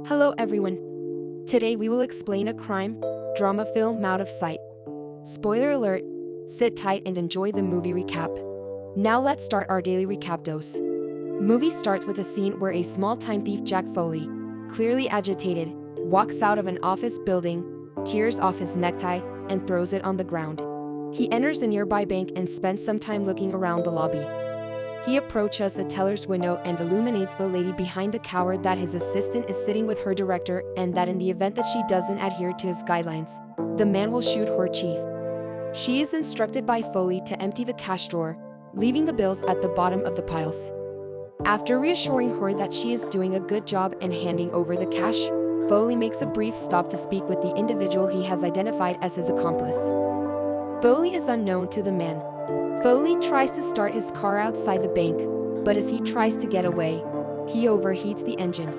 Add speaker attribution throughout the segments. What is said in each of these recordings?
Speaker 1: Hello everyone. Today we will explain a crime drama film Out of Sight. Spoiler alert, sit tight and enjoy the movie recap. Now let's start our daily recap dose. Movie starts with a scene where a small-time thief Jack Foley, clearly agitated, walks out of an office building, tears off his necktie, and throws it on the ground. He enters a nearby bank and spends some time looking around the lobby. He approaches a teller's window and illuminates the lady behind the counter that his assistant is sitting with her director and that in the event that she doesn't adhere to his guidelines, the man will shoot her chief. She is instructed by Foley to empty the cash drawer, leaving the bills at the bottom of the piles. After reassuring her that she is doing a good job and handing over the cash, Foley makes a brief stop to speak with the individual he has identified as his accomplice. Foley is unknown to the man. Foley tries to start his car outside the bank, but as he tries to get away, he overheats the engine.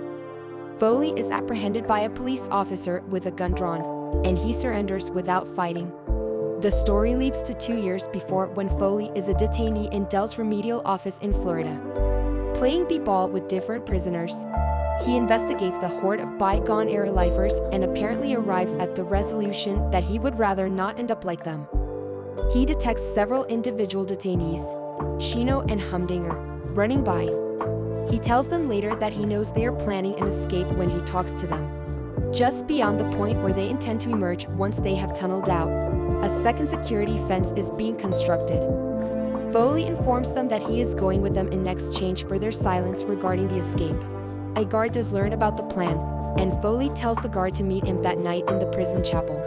Speaker 1: Foley is apprehended by a police officer with a gun drawn, and he surrenders without fighting. The story leaps to 2 years before when Foley is a detainee in Dell's remedial office in Florida. Playing b-ball with different prisoners, he investigates the horde of bygone-era lifers and apparently arrives at the resolution that he would rather not end up like them. He detects several individual detainees, Chino and Humdinger, running by. He tells them later that he knows they are planning an escape when he talks to them. Just beyond the point where they intend to emerge once they have tunneled out, a second security fence is being constructed. Foley informs them that he is going with them in exchange for their silence regarding the escape. A guard does learn about the plan, and Foley tells the guard to meet him that night in the prison chapel.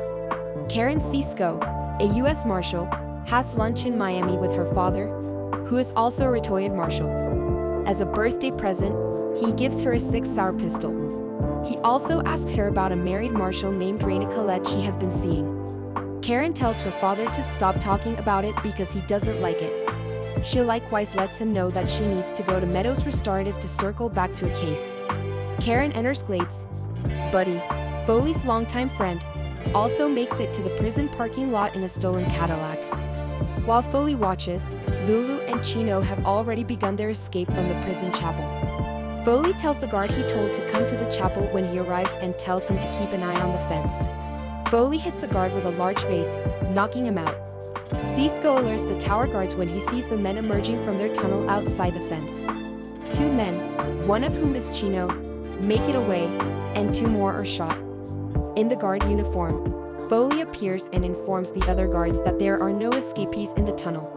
Speaker 1: Karen Cisco, a U.S. Marshal, has lunch in Miami with her father, who is also a retired Marshal. As a birthday present, he gives her a 6-hour pistol. He also asks her about a married Marshal named Raina Colette she has been seeing. Karen tells her father to stop talking about it because he doesn't like it. She likewise lets him know that she needs to go to Meadows Restorative to circle back to a case. Karen enters Glades. Buddy, Foley's longtime friend, also makes it to the prison parking lot in a stolen Cadillac. While Foley watches, Lulu and Chino have already begun their escape from the prison chapel. Foley tells the guard he told to come to the chapel when he arrives and tells him to keep an eye on the fence. Foley hits the guard with a large vase, knocking him out. Cisco alerts the tower guards when he sees the men emerging from their tunnel outside the fence. 2 men, one of whom is Chino, make it away, and 2 more are shot. In the guard uniform, Foley appears and informs the other guards that there are no escapees in the tunnel.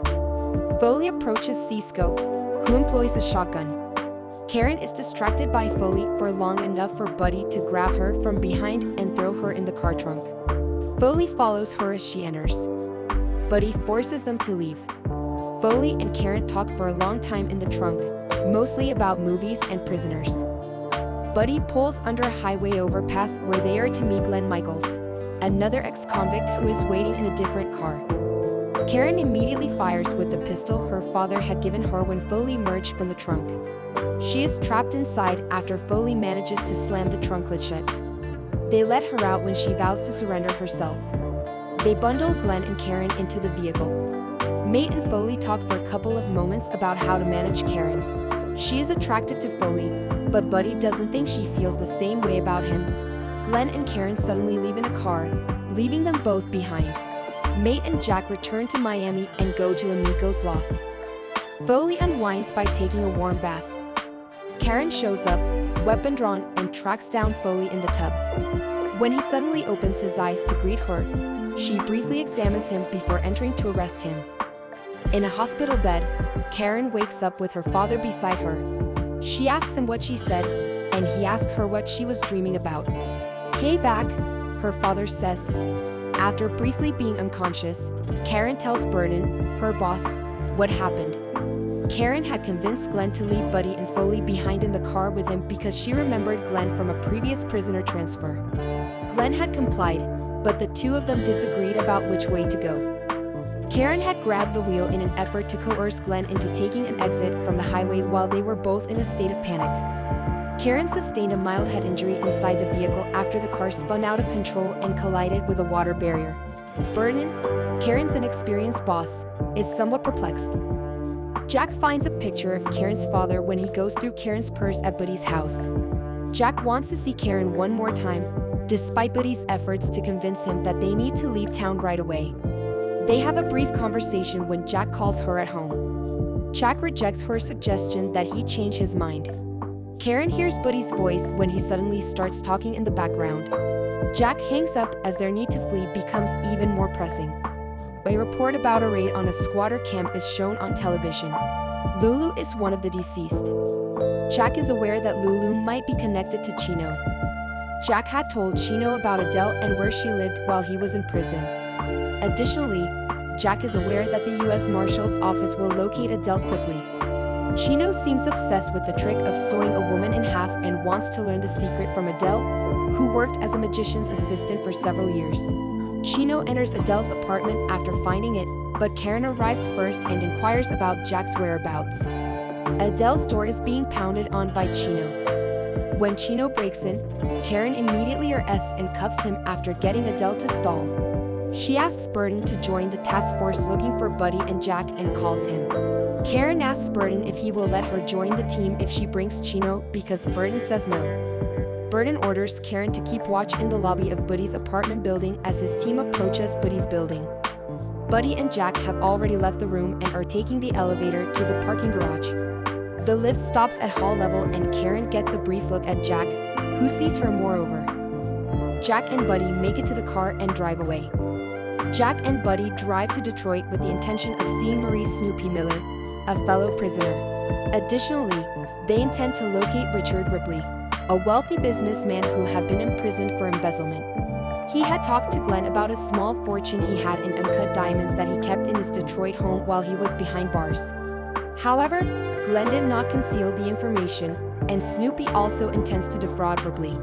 Speaker 1: Foley approaches Cisco, who employs a shotgun. Karen is distracted by Foley for long enough for Buddy to grab her from behind and throw her in the car trunk. Foley follows her as she enters. Buddy forces them to leave. Foley and Karen talk for a long time in the trunk, mostly about movies and prisoners. Buddy pulls under a highway overpass where they are to meet Glenn Michaels, another ex-convict who is waiting in a different car. Karen immediately fires with the pistol her father had given her when Foley emerged from the trunk. She is trapped inside after Foley manages to slam the trunk lid shut. They let her out when she vows to surrender herself. They bundle Glenn and Karen into the vehicle. Mate and Foley talk for a couple of moments about how to manage Karen. She is attractive to Foley, but Buddy doesn't think she feels the same way about him. Glenn and Karen suddenly leave in a car, leaving them both behind. Mate and Jack return to Miami and go to Amico's loft. Foley unwinds by taking a warm bath. Karen shows up, weapon drawn, and tracks down Foley in the tub. When he suddenly opens his eyes to greet her, she briefly examines him before entering to arrest him. In a hospital bed, Karen wakes up with her father beside her. She asks him what she said, and he asks her what she was dreaming about. "Hey back," her father says. After briefly being unconscious, Karen tells Burden, her boss, what happened. Karen had convinced Glenn to leave Buddy and Foley behind in the car with him because she remembered Glenn from a previous prisoner transfer. Glenn had complied, but the 2 of them disagreed about which way to go. Karen had grabbed the wheel in an effort to coerce Glenn into taking an exit from the highway while they were both in a state of panic. Karen sustained a mild head injury inside the vehicle after the car spun out of control and collided with a water barrier. Vernon, Karen's inexperienced boss, is somewhat perplexed. Jack finds a picture of Karen's father when he goes through Karen's purse at Buddy's house. Jack wants to see Karen one more time, despite Buddy's efforts to convince him that they need to leave town right away. They have a brief conversation when Jack calls her at home. Jack rejects her suggestion that he change his mind. Karen hears Buddy's voice when he suddenly starts talking in the background. Jack hangs up as their need to flee becomes even more pressing. A report about a raid on a squatter camp is shown on television. Lulu is one of the deceased. Jack is aware that Lulu might be connected to Chino. Jack had told Chino about Adele and where she lived while he was in prison. Additionally, Jack is aware that the U.S. Marshal's office will locate Adele quickly. Chino seems obsessed with the trick of sewing a woman in half and wants to learn the secret from Adele, who worked as a magician's assistant for several years. Chino enters Adele's apartment after finding it, but Karen arrives first and inquires about Jack's whereabouts. Adele's door is being pounded on by Chino. When Chino breaks in, Karen immediately arrests and cuffs him after getting Adele to stall. She asks Burton to join the task force looking for Buddy and Jack and calls him. Karen asks Burton if he will let her join the team if she brings Chino because Burton says no. Burton orders Karen to keep watch in the lobby of Buddy's apartment building as his team approaches Buddy's building. Buddy and Jack have already left the room and are taking the elevator to the parking garage. The lift stops at hall level and Karen gets a brief look at Jack, who sees her moreover. Jack and Buddy make it to the car and drive away. Jack and Buddy drive to Detroit with the intention of seeing Maurice Snoopy Miller, a fellow prisoner. Additionally, they intend to locate Richard Ripley, a wealthy businessman who had been imprisoned for embezzlement. He had talked to Glenn about a small fortune he had in uncut diamonds that he kept in his Detroit home while he was behind bars. However, Glenn did not conceal the information, and Snoopy also intends to defraud Ripley.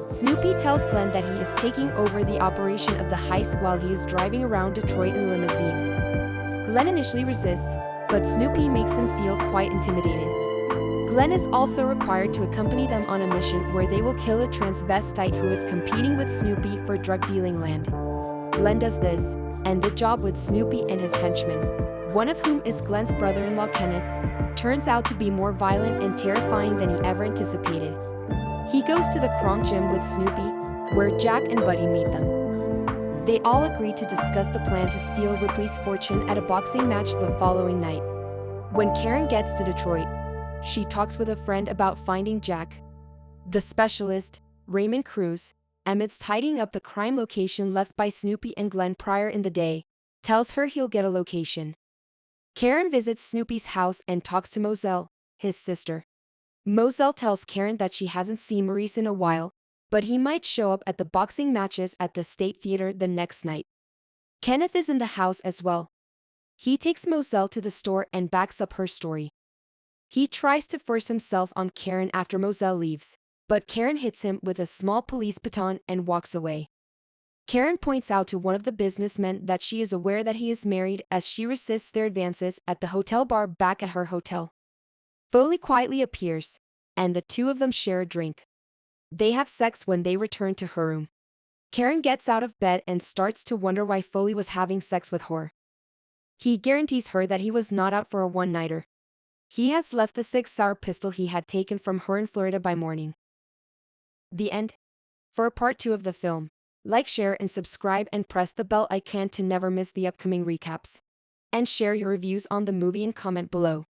Speaker 1: Snoopy tells Glenn that he is taking over the operation of the heist while he is driving around Detroit in a limousine. Glenn initially resists, but Snoopy makes him feel quite intimidated. Glenn is also required to accompany them on a mission where they will kill a transvestite who is competing with Snoopy for drug-dealing land. Glenn does this, and the job with Snoopy and his henchmen, one of whom is Glenn's brother-in-law Kenneth, turns out to be more violent and terrifying than he ever anticipated. He goes to the Kronk Gym with Snoopy, where Jack and Buddy meet them. They all agree to discuss the plan to steal Ripley's fortune at a boxing match the following night. When Karen gets to Detroit, she talks with a friend about finding Jack. The specialist, Raymond Cruz, amidst tidying up the crime location left by Snoopy and Glenn prior in the day, tells her he'll get a location. Karen visits Snoopy's house and talks to Moselle, his sister. Moselle tells Karen that she hasn't seen Maurice in a while, but he might show up at the boxing matches at the State Theater the next night. Kenneth is in the house as well. He takes Moselle to the store and backs up her story. He tries to force himself on Karen after Moselle leaves, but Karen hits him with a small police baton and walks away. Karen points out to one of the businessmen that she is aware that he is married as she resists their advances at the hotel bar back at her hotel. Foley quietly appears, and the two of them share a drink. They have sex when they return to her room. Karen gets out of bed and starts to wonder why Foley was having sex with her. He guarantees her that he was not out for a one-nighter. He has left the 6-hour pistol he had taken from her in Florida by morning. The end. For part 2 of the film, like, share, and subscribe and press the bell icon to never miss the upcoming recaps. And share your reviews on the movie and comment below.